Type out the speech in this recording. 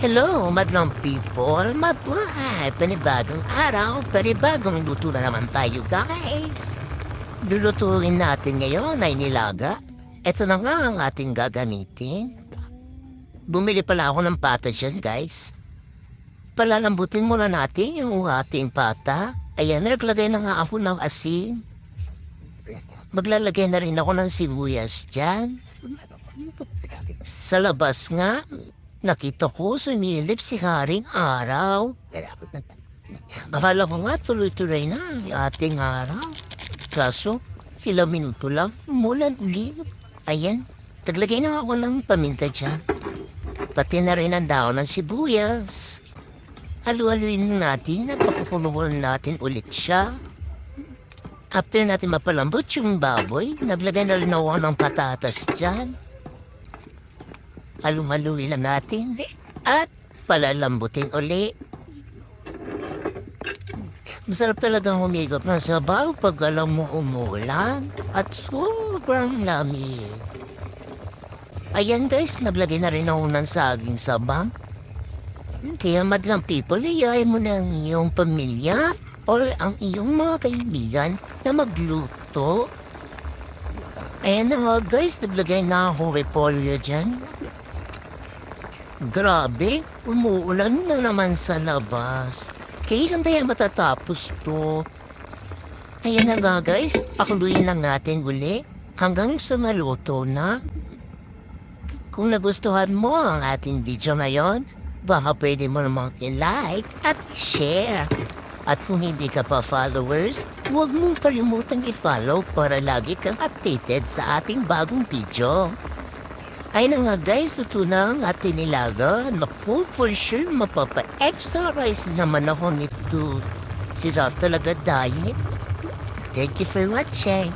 Hello, madlang people. Mabuhay! Panibagong araw, panibagong luto na naman tayo, guys. Lulutuin natin ngayon ay nilaga. Ito na nga ang ating gagamitin. Bumili pala ako ng pata dyan, guys. Palalambutin muna natin yung ating pata. Ayan, naglagay na nga ako ng asin. Maglalagay na rin ako ng sibuyas dyan. Sa labas nga, nakita ko sumilip si Haring Araw. Akala ko nga tuloy-tuloy na ang ating araw. Kaso, sila minuto lang, umulan ulit. Ayan, taglagay na ako ng paminta dyan. Pati na rin ang daon ng sibuyas. Halu-haluin natin at pakasuluhan natin ulit siya. After natin mapalambot yung baboy, naglagay na rin ako ng patatas dyan. Halu-haluin lang natin at palalambutin uli. Masarap talagang humigop ng sabaw pag alam mo umulan at sobrang lamig. Ayan guys, naglagay na rin ako ng saging sabang. Kaya madlang people, iyayin mo na ang iyong pamilya or ang iyong mga kaibigan na magluto. Ayan na nga guys, naglagay na ako repolyo dyan. Grabe, umuulan na naman sa labas. Kailan tayo matatapos to? Ayan na nga guys, pakuluin lang natin uli hanggang sa maluto na. Kung nagustuhan mo ang ating video ngayon, baka pwede mo namang i-like at share. At kung hindi ka pa followers, huwag mong kalimutang i-follow para lagi kang updated sa ating bagong video. Ay na nga guys, luto na ang ating nilaga. Naku, for sure, mapapa-extra-rice naman ako nito. Sira talaga diet. Thank you for watching.